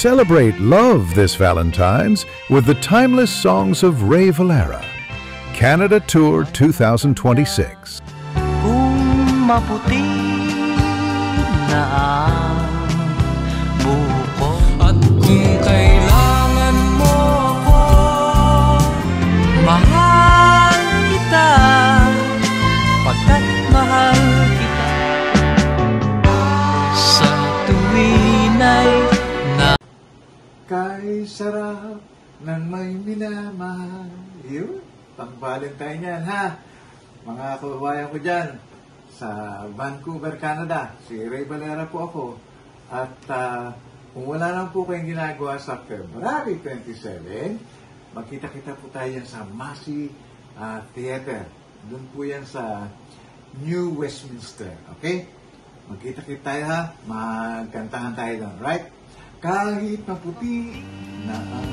Celebrate love this Valentine's with the timeless songs of Ray Valera. Canada Tour 2026. Kung maputi na ang buko at kung kailangan mo ako, mahal kita pagkat mahal kita sa tuwin ay na kay sarap ng may minamahal. Yun, pang Valentine yan ha. Mga kababayan ko dyan sa Vancouver, Canada. Si Ray Valera po ako. At kung wala lang po kayong ginagawa sa February 27, magkita-kita po tayo yan sa Massey Theater. Doon po yan sa New Westminster. Okay? Magkita-kita tayo ha. Magkantahan tayo doon. Right? Kahit maputi na ang